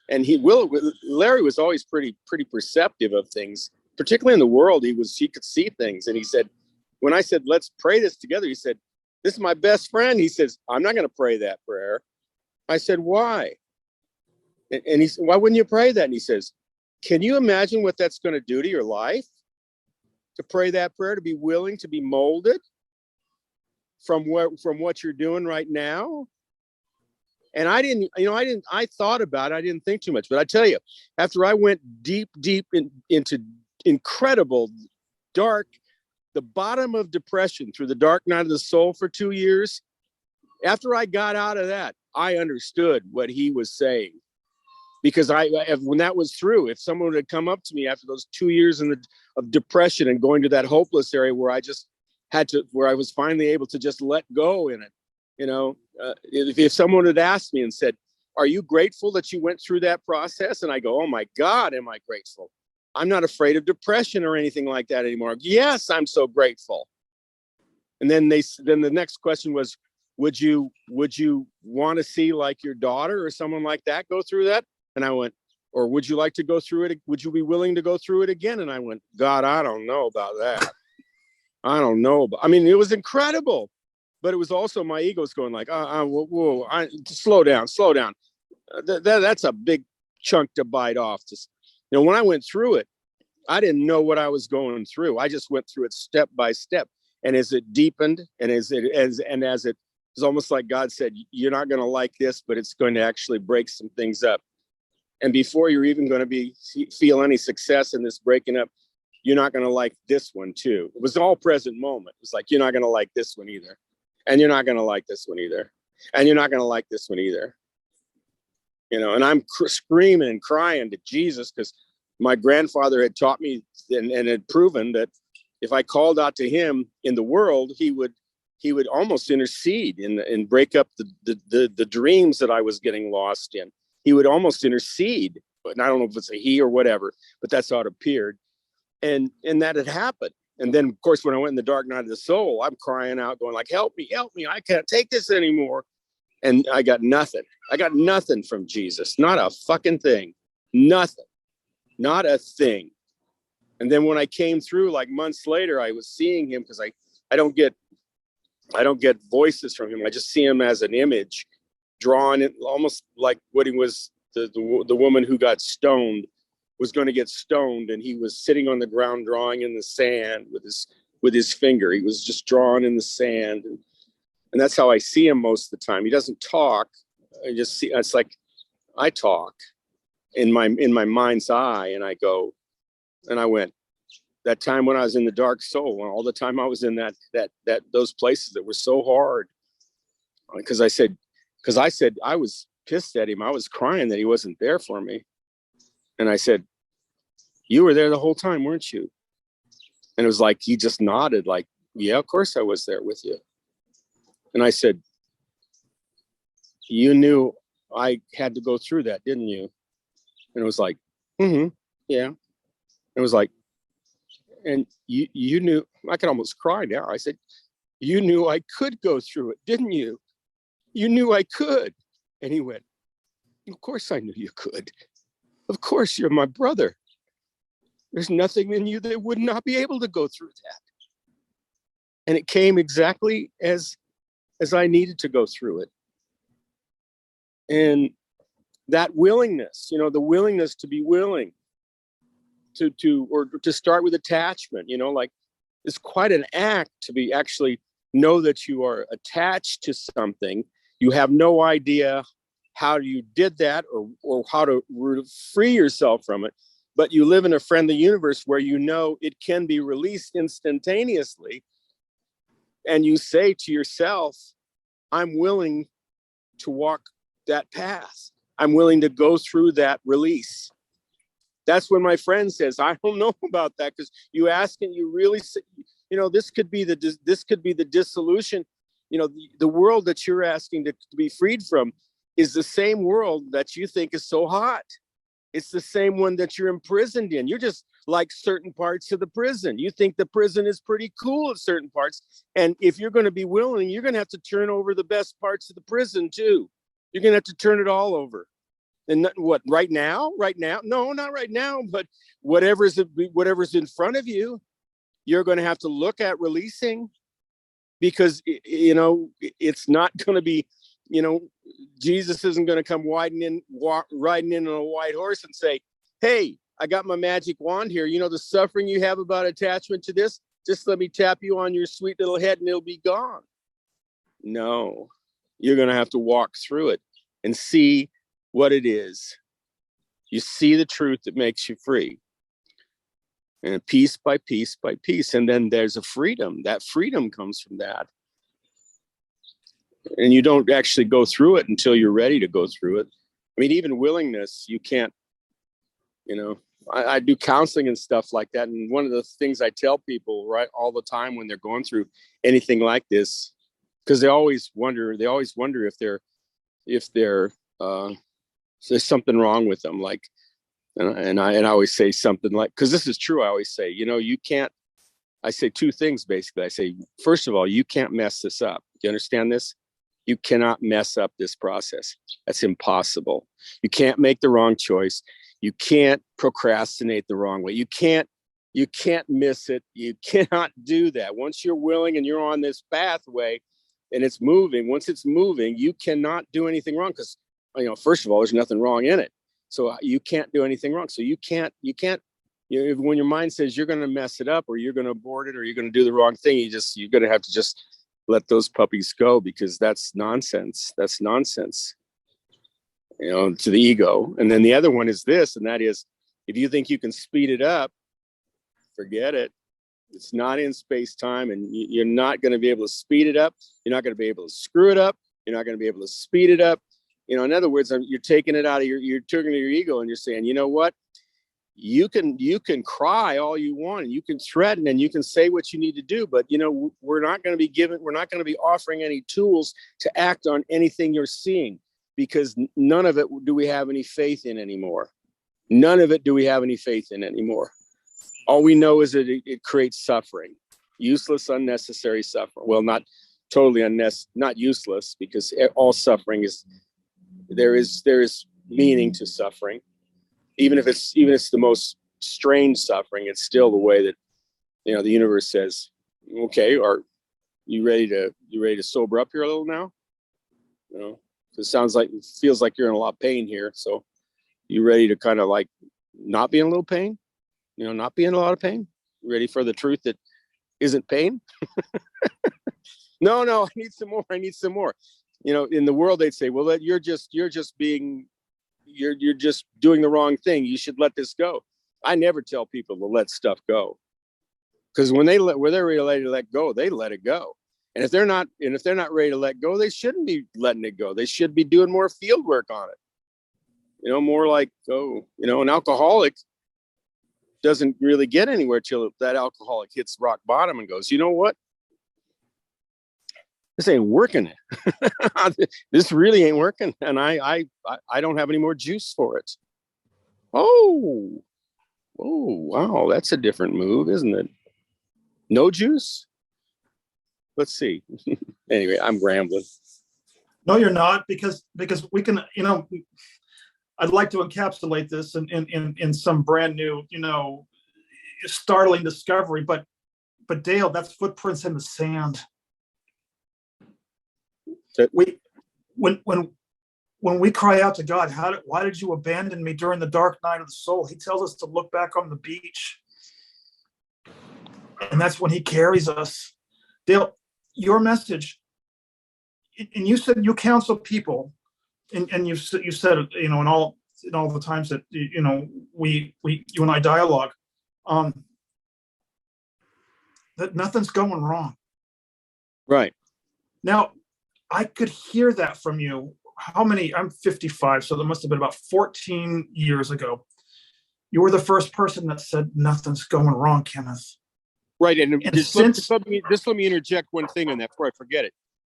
And Larry was always pretty perceptive of things, particularly in the world. He could see things. And he said, when I said, let's pray this together, he said, this is my best friend. He says, I'm not going to pray that prayer. I said, why? And he said, why wouldn't you pray that? And he says, can you imagine what that's going to do to your life? To pray that prayer, to be willing to be molded from what you're doing right now. And I thought about it. I didn't think too much, but I tell you, after I went deep into incredible, dark, the bottom of depression, through the dark night of the soul for 2 years, after I got out of that, I understood what he was saying. Because when that was through, if someone had come up to me after those 2 years of depression and going to that hopeless area where where I was finally able to just let go in it, if someone had asked me and said, are you grateful that you went through that process? And I go, oh my God, am I grateful? I'm not afraid of depression or anything like that anymore. Yes, I'm so grateful. And then the next question was, would you want to see like your daughter or someone like that go through that? And I went, or would you like to go through it? Would you be willing to go through it again? And I went, God, I don't know about that. I don't know. I mean, it was incredible, but it was also my ego's going like, whoa, slow down. That's a big chunk to bite off. Just, when I went through it, I didn't know what I was going through. I just went through it step by step. And as it deepened, and as it was almost like God said, you're not going to like this, but it's going to actually break some things up. And before you're even going to feel any success in this breaking up, you're not going to like this one too. It was all present moment. It's like, you're not going to like this one either. And you're not going to like this one either. And you're not going to like this one either. And I'm screaming and crying to Jesus, because my grandfather had taught me and had proven that if I called out to him in the world, he would almost intercede and break up the dreams that I was getting lost in. He would almost intercede and I don't know if it's a he or whatever, but that's how it appeared. And that had happened. And then, of course, when I went in the dark night of the soul, I'm crying out, going like, help me, I can't take this anymore. And I got nothing. I got nothing from Jesus. Not a fucking thing. Nothing. Not a thing. And then when I came through, like months later, I was seeing him, because I don't get voices from him. I just see him as an image drawn in, almost like what he was, the woman who got stoned was going to get stoned, and he was sitting on the ground drawing in the sand with his finger. He was just drawing in the sand, and that's how I see him most of the time. He doesn't talk. I just see, it's like I talk in my mind's eye, and I go, and I went, that time when I was in the dark soul, all the time I was in those places that were so hard, because I said I was pissed at him. I was crying that he wasn't there for me. And I said, you were there the whole time, weren't you? And it was like, he just nodded like, yeah, of course I was there with you. And I said, you knew I had to go through that, didn't you? And it was like, yeah. It was like, and you knew, I could almost cry now. I said, you knew I could go through it, didn't you? You knew I could. And he went, of course I knew you could. Of course, you're my brother. There's nothing in you that would not be able to go through that. And it came exactly as I needed to go through it. And that willingness, the willingness to be willing to start with attachment, like it's quite an act to be actually know that you are attached to something. You have no idea how you did that or how to free yourself from it, but you live in a friendly universe where it can be released instantaneously, and you say to yourself, I'm willing to walk that path. I'm willing to go through that release. That's when my friend says, I don't know about that, because you ask and you really say, this could be the dissolution. The world that you're asking to be freed from is the same world that you think is so hot. It's the same one that you're imprisoned in. You're just like certain parts of the prison. You think the prison is pretty cool at certain parts. And if you're going to be willing, you're going to have to turn over the best parts of the prison too. You're going to have to turn it all over. And what, right now? No, not right now, but whatever's in front of you, you're going to have to look at releasing, because, it's not going to be, Jesus isn't going to come riding in on a white horse and say, hey, I got my magic wand here. The suffering you have about attachment to this, just let me tap you on your sweet little head and it'll be gone. No, you're going to have to walk through it and see what it is. You see the truth that makes you free. And piece by piece by piece. And then there's a freedom. That freedom comes from that. And you don't actually go through it until you're ready to go through it. I mean, even willingness, you can't, I do counseling and stuff like that. And one of the things I tell people right all the time when they're going through anything like this, because they always wonder if there's something wrong with them. Like, and I always say something like, because this is true. I always say, you can't, I say two things, basically. I say, first of all, you can't mess this up. Do you understand this? You cannot mess up this process. That's impossible. You can't make the wrong choice. You can't procrastinate the wrong way. You can't miss it. You cannot do that. Once you're willing and you're on this pathway and it's moving, once it's moving, you cannot do anything wrong, because, first of all, there's nothing wrong in it. So you can't do anything wrong. So you can't, when your mind says you're going to mess it up or you're going to abort it or you're going to do the wrong thing, you're going to have to just let those puppies go, because that's nonsense. That's nonsense, to the ego. And then the other one is this, and that is, if you think you can speed it up, forget it. It's not in space time, and you're not going to be able to speed it up. You're not going to be able to screw it up. You're not going to be able to speed it up. In other words, you're taking it out of you're taking your ego, and you're saying, you know what? You can cry all you want, and you can threaten, and you can say what you need to do, but we're not going to be offering any tools to act on anything you're seeing, because none of it do we have any faith in anymore. None of it do we have any faith in anymore. All we know is that it creates suffering, useless, unnecessary suffering. Well, not totally unnecessary, not useless, because all suffering there is meaning to suffering. Even if it's the most strange suffering, it's still the way that, the universe says, okay, are you ready to sober up here a little now? It feels like you're in a lot of pain here. So you ready to kind of like not be in a little pain, not be in a lot of pain? Ready for the truth that isn't pain? No, I need some more. In the world, they'd say, well, you're just doing the wrong thing. You should let this go. I never tell people to let stuff go. Because when they're ready to let go, they let it go. And if they're not ready to let go, they shouldn't be letting it go. They should be doing more field work on it. More like, an alcoholic doesn't really get anywhere till that alcoholic hits rock bottom and goes, you know what? This ain't working. This really ain't working. And I don't have any more juice for it. Oh, wow. That's a different move, isn't it? No juice? Let's see. Anyway, I'm rambling. No, you're not, because we can, I'd like to encapsulate this in some brand new, startling discovery, but Dale, that's footprints in the sand. When we cry out to God, why did you abandon me during the dark night of the soul? He tells us to look back on the beach. And that's when he carries us. Dale, your message, and you said you counsel people, and you said, in all the times that, you and I dialogue, that nothing's going wrong. Right. Now, I could hear that from you. I'm 55, so that must have been about 14 years ago. You were the first person that said nothing's going wrong, Kenneth. Right. And just let me interject one thing on that before I forget it.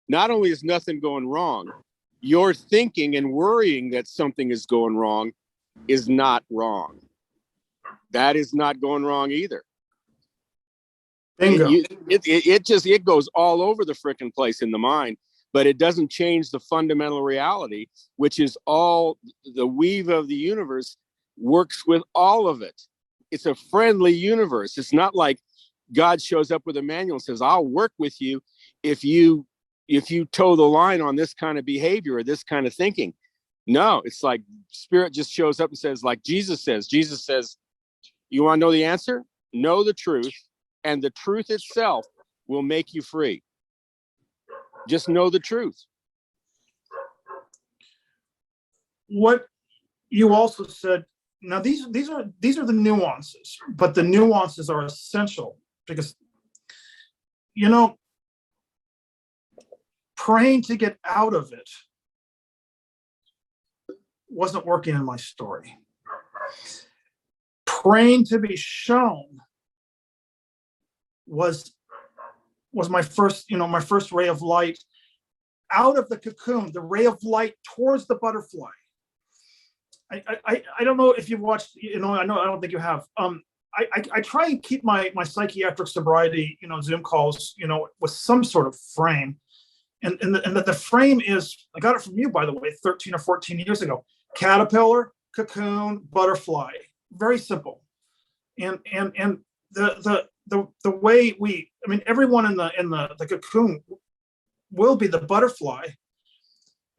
Not only is nothing going wrong, your thinking and worrying that something is going wrong is not wrong. That is not going wrong either. Bingo. It goes all over the frickin' place in the mind, but it doesn't change the fundamental reality, which is all the weave of the universe works with all of it. It's a friendly universe. It's not like God shows up with a manual and says, I'll work with you if you toe the line on this kind of behavior or this kind of thinking. No, it's like Spirit just shows up and says, like Jesus says, you want to know the answer? Know the truth, and the truth itself will make you free. Just know the truth. What you also said, now these are the nuances, but the nuances are essential, because praying to get out of it wasn't working in my story. Praying to be shown was my first ray of light out of the cocoon, the ray of light towards the butterfly. I don't know if you've watched, I don't think you have. I try and keep my psychiatric sobriety, Zoom calls, with some sort of frame. And the frame is, I got it from you, by the way, 13 or 14 years ago. Caterpillar, cocoon, butterfly. Very simple. And the way everyone in the cocoon will be the butterfly.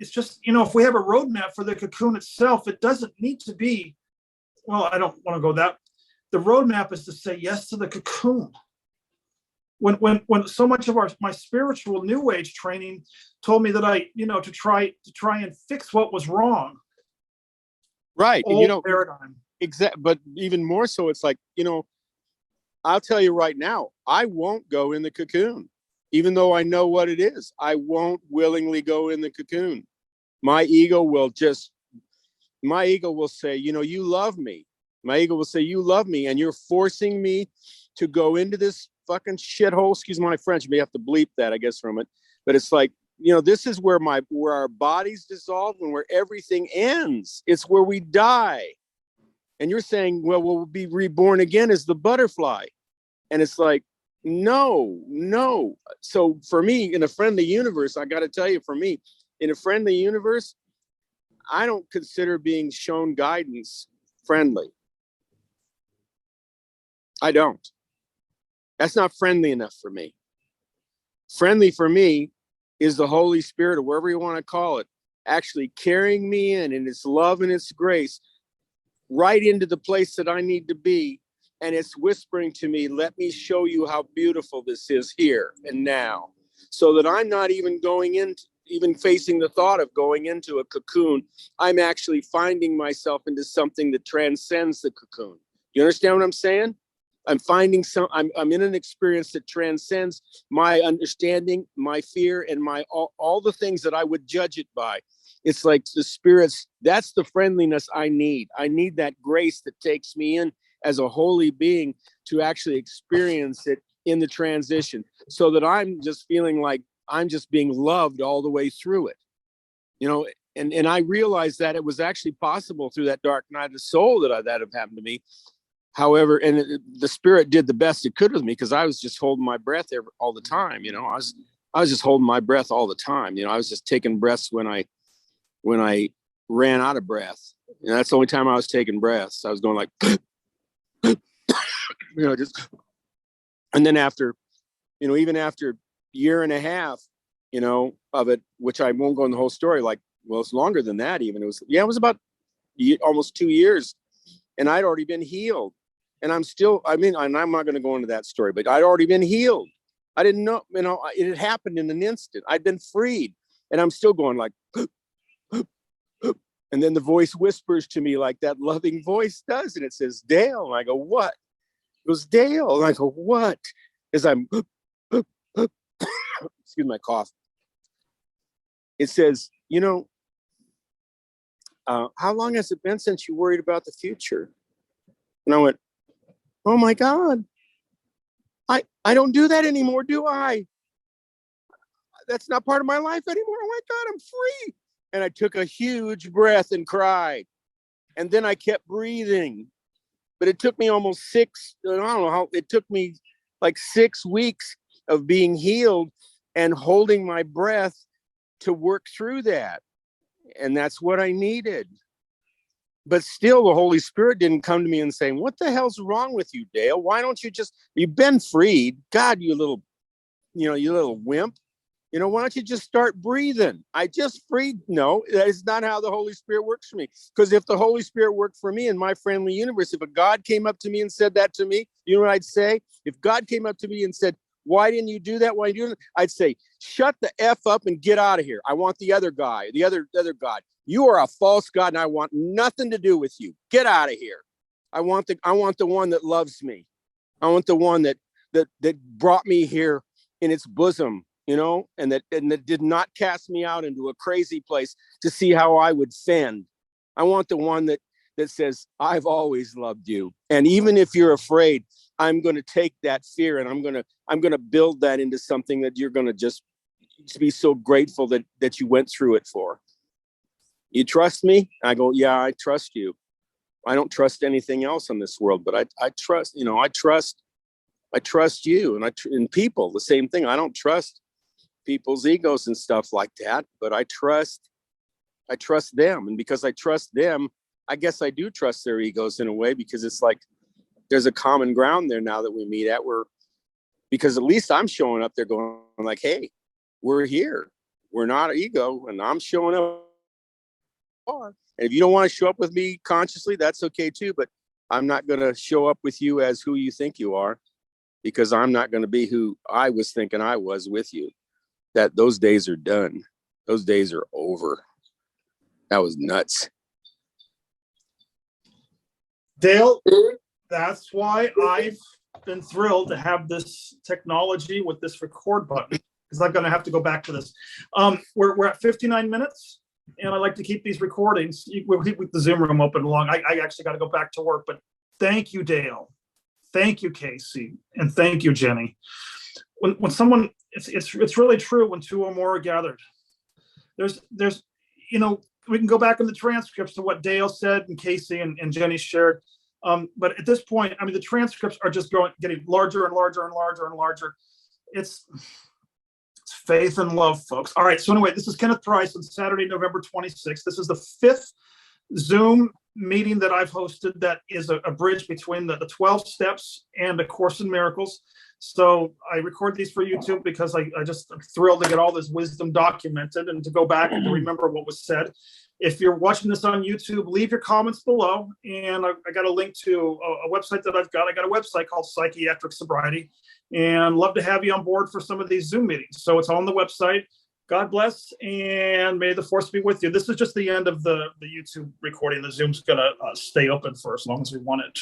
It's just, if we have a roadmap for the cocoon itself, it doesn't need to be, well, I don't want to go that. The roadmap is to say yes to the cocoon. When so much of my spiritual new age training told me that to try and fix what was wrong. Right. Old paradigm. Exactly. But even more so, it's like, I'll tell you right now, I won't go in the cocoon, even though I know what it is. I won't willingly go in the cocoon. My ego will say, you love me. My ego will say, you love me, and you're forcing me to go into this fucking shithole. Excuse my French. You may have to bleep that, I guess, from it. But it's like, this is where our bodies dissolve and where everything ends. It's where we die. And you're saying, well, we'll be reborn again as the butterfly. And it's like, no. So for me, in a friendly universe, I got to tell you, for me, in a friendly universe, I don't consider being shown guidance friendly. I don't. That's not friendly enough for me. Friendly for me is the Holy Spirit, or wherever you want to call it, actually carrying me in its love and its grace right into the place that I need to be. And it's whispering to me, let me show you how beautiful this is here and now. So that I'm not even even facing the thought of going into a cocoon. I'm actually finding myself into something that transcends the cocoon. You understand what I'm saying? I'm in an experience that transcends my understanding, my fear, and all the things that I would judge it by. It's like the spirits, that's the friendliness I need. I need that grace that takes me in as a holy being to actually experience it in the transition, so that I'm just feeling like I'm just being loved all the way through it. And I realized that it was actually possible through that dark night of the soul that have happened to me. However, the spirit did the best it could with me, because I was just holding my breath all the time. I was just holding my breath all the time. I was just taking breaths when I ran out of breath. And that's the only time I was taking breaths. I was going like, just, and then after, even after year and a half, of it, which I won't go in the whole story, it's longer than that even. It was about almost 2 years, and I'd already been healed. And I'm not going to go into that story, but I'd already been healed. I didn't know, it had happened in an instant. I'd been freed, and I'm still going like, and then the voice whispers to me like that loving voice does. And it says, Dale. And I go, what? It goes, Dale. And I go, what? As I'm, excuse my cough. It says, how long has it been since you worried about the future? And I went, oh my God, I don't do that anymore, do I? That's not part of my life anymore. Oh my God, I'm free. And I took a huge breath and cried. And then I kept breathing. But it took me almost it took me like 6 weeks of being healed and holding my breath to work through that. And that's what I needed. But still, the Holy Spirit didn't come to me and say, what the hell's wrong with you, Dale? Why don't you you've been freed. God, you little wimp. Why don't you just start breathing? I just freed. No, that is not how the Holy Spirit works for me. Because if the Holy Spirit worked for me in my friendly universe, if a God came up to me and said that to me, you know what I'd say? If God came up to me and said, why didn't you do that? Why didn't you do that? I'd say, shut the F up and get out of here. I want the other guy, the other God. You are a false God, and I want nothing to do with you. Get out of here. I want the one that loves me. I want the one that brought me here in its bosom, and that did not cast me out into a crazy place to see how I would fend. I want the one that says, I've always loved you. And even if you're afraid, I'm going to take that fear and I'm going to build that into something that you're going to just be so grateful that you went through it for. You trust me? I go, yeah, I trust you. I don't trust anything else in this world, but I trust, I trust you, and people, the same thing. I don't trust people's egos and stuff like that, but I trust them. And because I trust them, I guess I do trust their egos in a way, because it's like there's a common ground there now that we meet at, because at least I'm showing up there going like, hey, we're here. We're not ego, and I'm showing up. And if you don't want to show up with me consciously, that's okay too, but I'm not going to show up with you as who you think you are, because I'm not going to be who I was thinking I was with you. Those days are done. Those days are over. That was nuts. Dale, that's why I've been thrilled to have this technology with this record button, because I'm going to have to go back to this. We're at 59 minutes, and I like to keep these recordings. We'll keep the Zoom room open long. I actually got to go back to work, but thank you, Dale. Thank you, Casey, and thank you, Jenny. When someone, it's really true. When two or more are gathered, there's we can go back in the transcripts to what Dale said and Casey and Jenny shared. But at this point, I mean, the transcripts are just getting larger and larger and larger and larger. It's faith and love, folks. All right. So anyway, this is Kenneth Price on Saturday, November 26th. This is the 5th Zoom meeting that I've hosted that is a bridge between the 12 steps and A Course in Miracles. So I record these for YouTube because I just am thrilled to get all this wisdom documented and to go back and to remember what was said. If you're watching this on YouTube, leave your comments below. And I got a link to a website that I've got. I got a website called Psychiatric Sobriety, and love to have you on board for some of these Zoom meetings. So it's on the website. God bless, and may the force be with you. This is just the end of the YouTube recording. The Zoom's going to stay open for as long as we want it.